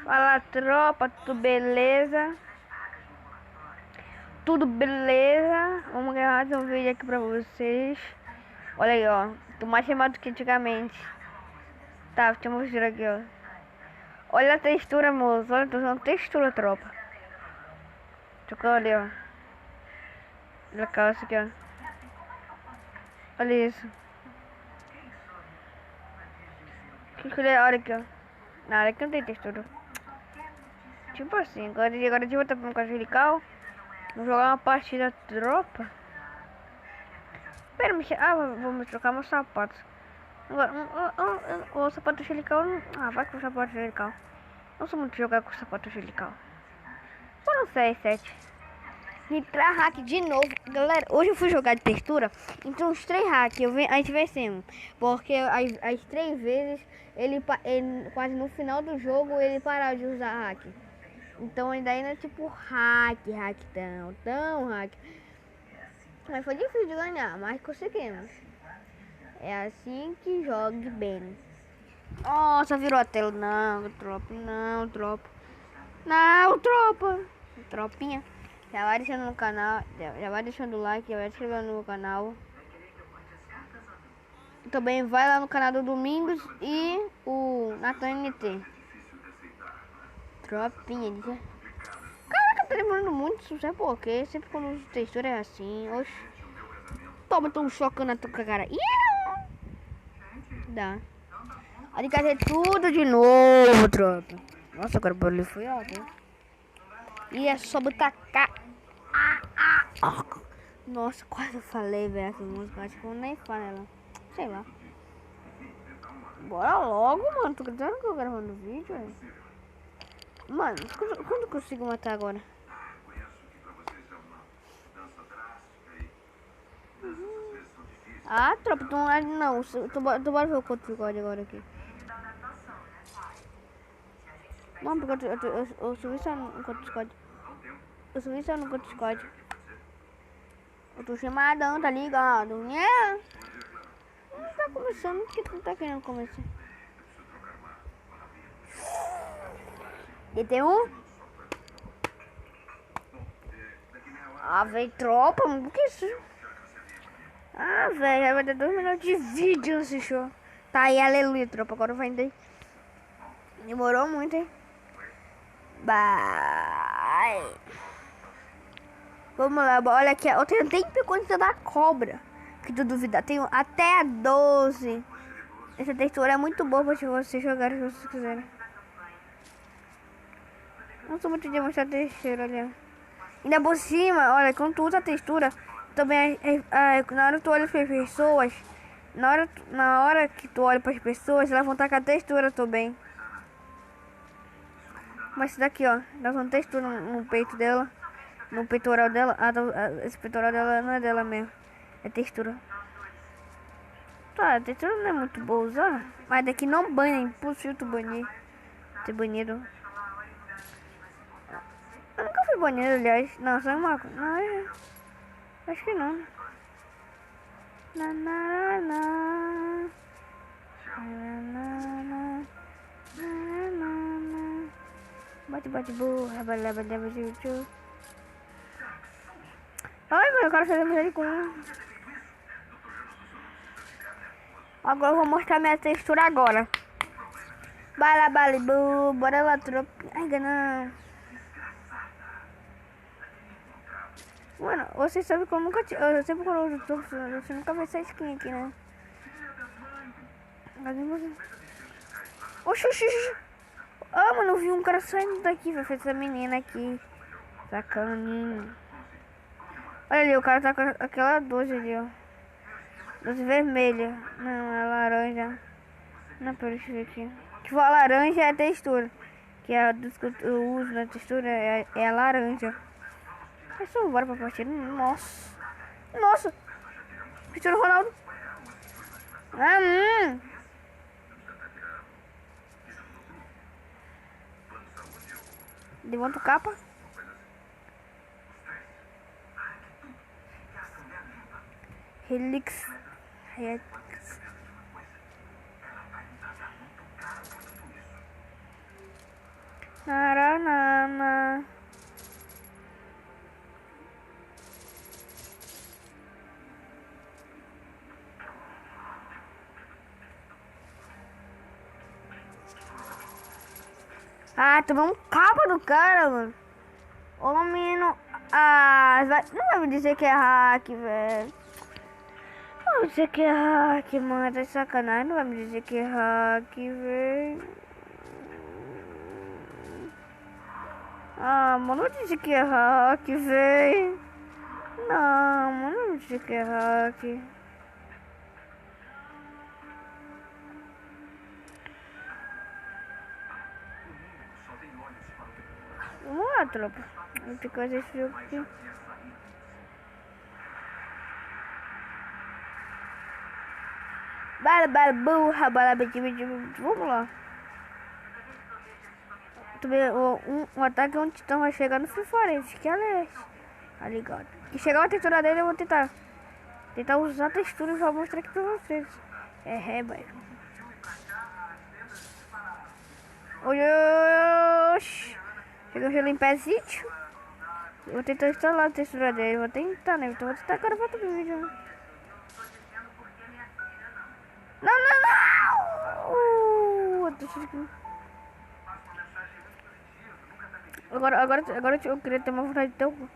Fala tropa, tudo beleza? Tudo beleza? Vamos gravar mais um vídeo aqui pra vocês. Olha aí, ó. Tô mais chamado que antigamente. Tá, deixa eu mostrar aqui, ó. Olha a textura, moço. Olha, tô usando textura, tropa. Deixa eu olhar, ó. Olha a calça aqui, ó. Olha isso. Olha aqui, ó. Nada, aqui não tem textura. Tipo assim, agora deixa eu voltar pra um casual. Vou jogar uma partida tropa. Pera, vou trocar meus sapatos. Agora, o sapato angelical. Vai com o sapato angelical. Não sou muito jogar com o sapato angelical. Foram 6, 7. Entrar hack de novo. Galera, hoje eu fui jogar de textura. Então uns 3 hacks. A gente vencemos. Porque as 3 vezes ele quase no final do jogo ele parou de usar hack. Então ainda é tipo hack tão hack. Mas foi difícil de ganhar, mas conseguimos. É assim que jogue bem. Nossa, virou a tela. Não, tropa, não, tropa. Não, tropa. Tropinha. Já vai deixando no canal. Já vai deixando o like, já vai se inscrevendo no meu canal. Também vai lá no canal do Domingos e o Natan NT. Tropinha, diz. Caraca, tá demorando muito, não sei porquê. Sempre quando uso textura é assim. Oxi. Toma, tô um choque na tua cara. Dá. Tem que fazer tudo de novo, tropa. Nossa, agora o barulho foi alto, hein? E é só botar cá. Nossa, quase eu falei, velho, essa música. Acho que eu nem falo ela. Sei lá. Bora logo, mano. Tô acreditando que eu gravando vídeo, velho. Mano, quando eu consigo matar agora? Tropa, não. Tu bora ver o quanto ficou agora aqui. Mano, porque eu subi só no quanto Discord. Eu subi só no quanto Discord. Eu tô chamadão, tá ligado? Né? Não tá começando, por que tu não tá querendo começar? DT1? Velho, tropa, por que isso? Velho, vai ter 2 minutos de vídeo nesse show. Tá aí, aleluia, tropa, agora vai daí. Demorou muito, hein? Bye. Vamos lá, olha aqui, eu tenho tempo quanto da cobra. Que tu duvida, tenho até a 12. Essa textura é muito boa pra vocês jogarem se vocês quiserem. Não sou muito de mostrar textura, olha. Ainda por cima, olha, quando tu usa a textura, também na hora que tu olha para as pessoas, na hora que tu olha para as pessoas, elas vão estar com a textura também. Mas isso daqui, ó, nós vamos textura no peito dela, no peitoral dela. Esse peitoral dela não é dela mesmo, é textura. Tá, a textura não é muito boa usar, mas daqui não banha, é impossível tu banir. Ter banido. Eu nunca fui banido, aliás. Não, só uma. Não, acho que não. Bate burra, balaba, juju. Ai, mano, eu quero fazer misericórdia. Agora eu vou mostrar minha textura agora. Balabalibu, bora lá, tropa. Ai, não. Mano, vocês sabem que eu nunca tinha. Eu sempre quando eu uso tudo, você nunca vê essa skin aqui, né? Oxi. Mano, eu vi um cara saindo daqui, vai fazer essa menina aqui. Sacaninha. Olha ali, o cara tá com aquela 12 ali, ó. 12 vermelha. Não, é laranja. Não, pera, deixa eu ver aqui. Tipo, a laranja é a textura. Que é a dos que eu uso na textura é a laranja. É só bora pra partida. Nossa. Cristiano Ronaldo. Levanta o capa. Helix. Naranana. Ah, tomou um capa do cara, mano. Ô, menino. Ah, não vai me dizer que é hack, velho. Não vai me dizer que é hack, mano. Tá de sacanagem. Não vai me dizer que é hack, velho. Ah, mano, não vai dizer que é hack, velho. Não, mano, não vai dizer que é hack. Vamos lá, tropa. Vou ter que fazer esse jogo aqui. Bala, bala, burra, bala, vamos lá. Tu vê, um ataque onde titã vai chegar no Free Fire, esse que é tá ligado? E chegar a textura dele, eu vou tentar usar a textura e vou mostrar aqui pra vocês. Velho. Oxi. Chegou o gelo em pezito. Vou tentar instalar a textura dele. Vou tentar, né? Então vou tentar agora pra outro vídeo. Não, não, não! Agora eu queria ter uma vontade de ter o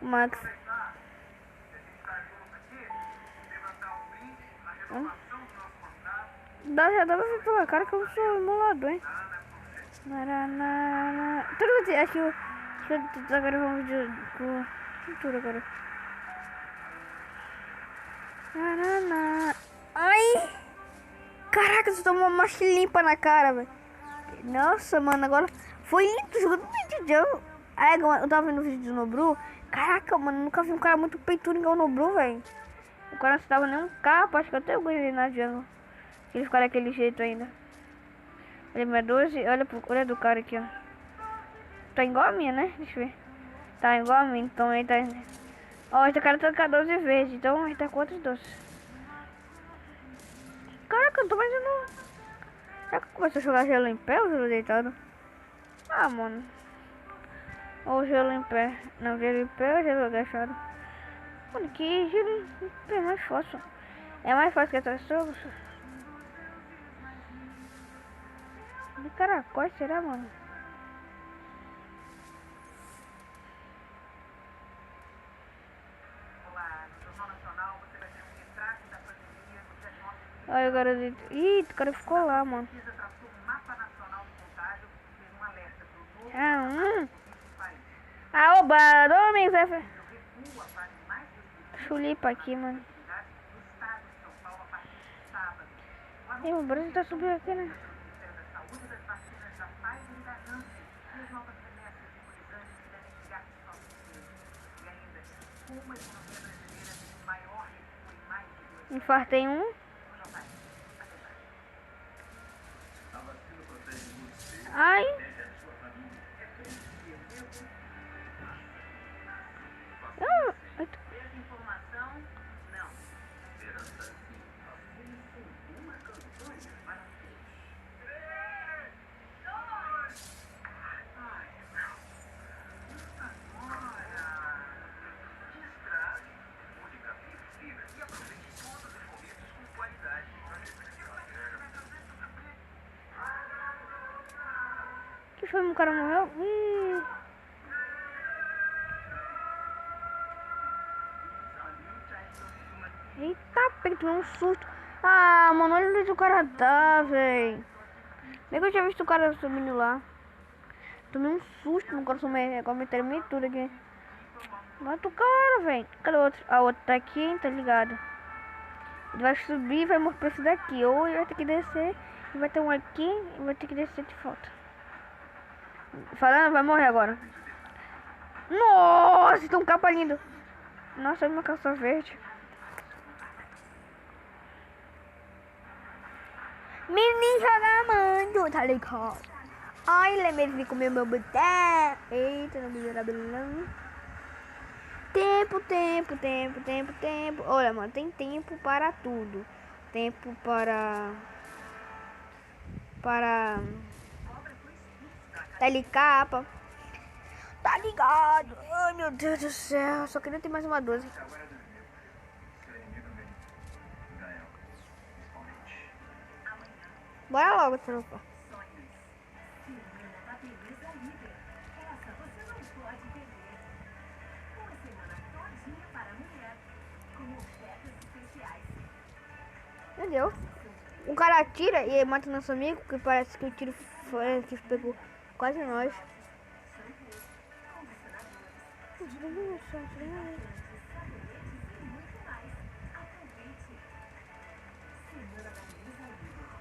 Max. Já dá pra ver pela cara que eu sou emulador, hein? Tudo bem, acho que eu tô gravando um vídeo com pintura agora. Ai! Caraca, você tomou uma limpa na cara, velho. Nossa, mano, agora foi limpo jogando vídeo. Aí, eu tava vendo o vídeo do Nobru. Caraca, mano, nunca vi um cara muito peitudo igual o Nobru, velho. O cara não tava nem um capa, acho que até eu ganhei na jungle. Ele ficou daquele jeito ainda. Olha minha 12, olha do cara aqui, ó. Tá igual a minha, né? Deixa eu ver. Tá igual a minha, então ele tá... Ó, esse cara tá com a 12 verde, então ele tá com outros 12. Caraca, eu tô fazendo... Será que eu começo a jogar gelo em pé ou gelo deitado? Ah, mano. Ou gelo em pé. Não, gelo em pé ou gelo agachado. Mano, que gelo em pé é mais fácil. É mais fácil que essas coisas. De caracol, será, mano? Olha o cara de... Ih, o cara ficou lá, mano. Ah, oba, Domingos, chulipa aqui, mano. Ih, o Brasil tá subindo aqui, né? Infartei um. Ai. Que foi? Um cara morreu? Eita, peito, um susto. Ah, mano, olha onde o cara tá, velho. Nem que eu tinha visto o cara subindo lá. Tomei um susto no coração, me tremei tudo aqui. Mata o cara, velho. Cadê o outro? Ah, o outro tá aqui, tá ligado? Ele vai subir e vai morrer pra esse daqui. Ou ele vai ter que descer. E vai ter um aqui e vai ter que descer de volta. Falando, vai morrer agora. Nossa, tem um capa lindo. Nossa, olha minha calça verde. Menino jogamando, tá ligado? Ai, lembrei de comer meu boteco. Eita, não me belão. Tempo. Olha, mano, tem tempo para tudo. Tempo para... Ele capa. Tá ligado? Ai, meu Deus do céu. Só queria ter mais uma 12. Bora logo, tropa. Meu Deus. O cara atira e mata nosso amigo, que parece que o tiro foi que pegou quase nós.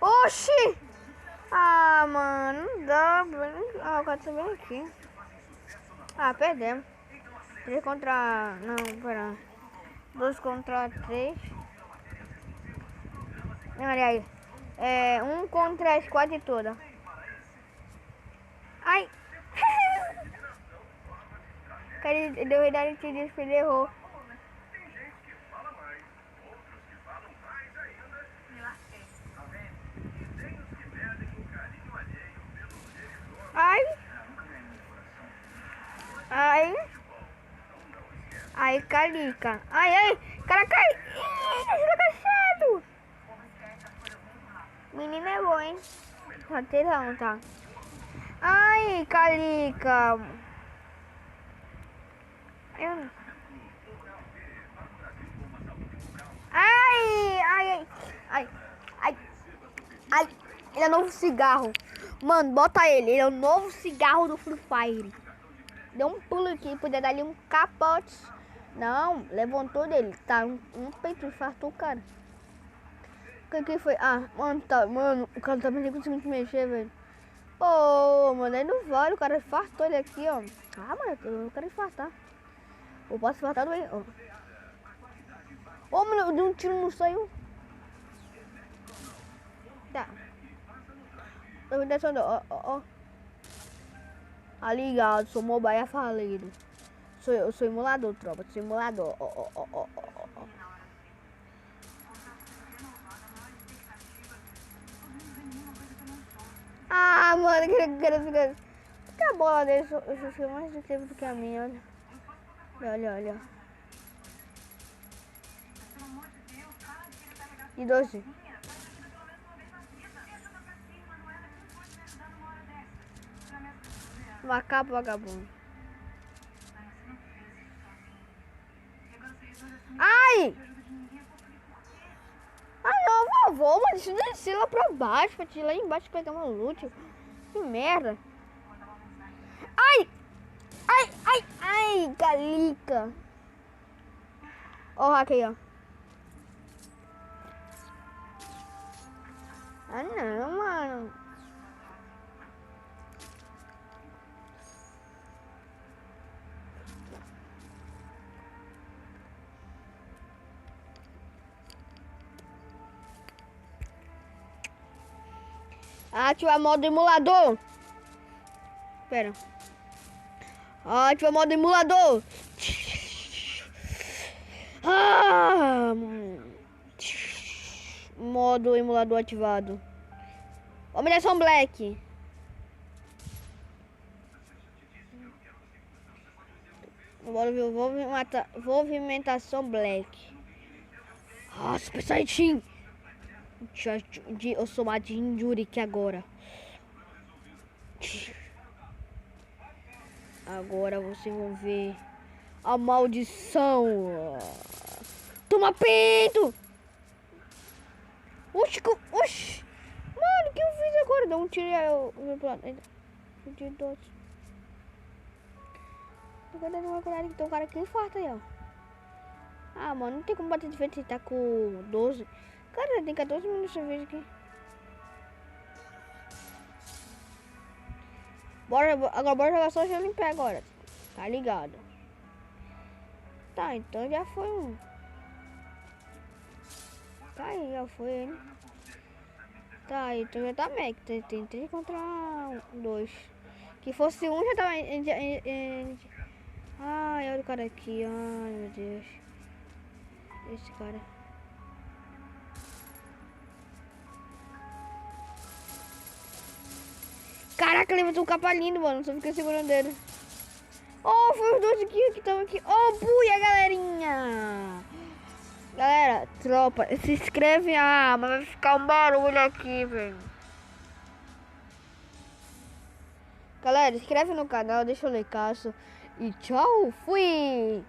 Oxi! Ah, mano, não dá. Ah, o cara tá bem aqui. Ah, perdemos. 3 contra... Não, pera. 2 contra 3. Olha aí. 1 contra a squad toda. Ai! Cara, ele deu idade que disse que ele errou. Ai! Ai! Ai, calica. Ai, ai! Cara, cai! Ih, cachado! Menino é bom, hein? Rateirão, tá? Ai, calica! Eu... Ai, ai, ai, ai, ai, ele é o novo cigarro. Mano, bota ele é o novo cigarro do Free Fire. Deu um pulo aqui, podia dar ali um capote. Não, levantou dele, tá, um peito, infartou o cara. O que foi? Ah, mano, tá, mano, o cara tá nem conseguindo mexer, velho. Ô, mano, aí não vale, o cara infartou ele aqui, ó. Ah, mano, eu quero infartar. Eu posso infartar do... Ó. Ô, mano, eu dei um tiro, não saiu. Tá. Tô me descendo, ó. Ah, ligado, sou mobile falido. Eu sou emulador, tropa, sou emulador, ó. Ah, mano, que a bola dele sofreu mais de tempo do que a minha, olha. Olha. E 12. Macaco vagabundo. Ai! Ah não, vovô, mas deixa eu descer lá pra baixo, pra te ir lá embaixo pegar uma loot. Que merda. Ai, calica. Ó o hack aí, ó. Ah não, mano. Ativa modo emulador. Pera. Ativa modo emulador. Modo emulador ativado. Humilhação Black. Movimentação Black. Super Saiyajin. Eu sou Majin Yurik agora. Agora vocês vão ver a maldição. Toma peito! Oxi! Mano, o que eu fiz agora? Dá um tiro e eu de doce. Tem um cara que infarta aí, ó. Ah, mano, não tem como bater de frente se tá com 12. Cara, tem 14 minutos de cerveja aqui. Agora bora jogar só gelo em pé agora. Tá ligado? Tá, então já foi um. Tá aí, já foi ele. Tá aí, então já tá Mac. Tem 3 contra 2. Que fosse um já tava. Ai, olha o cara aqui. Ai, meu Deus. Esse cara. Caraca, ele botou um capa lindo, mano. Só fiquei segurando ele. Oh, foi os dois aqui que estão aqui. Oh, buia, galerinha. Galera, tropa, se inscreve. Ah, mas vai ficar um barulho aqui, velho. Galera, inscreve no canal, deixa o like. E tchau, fui.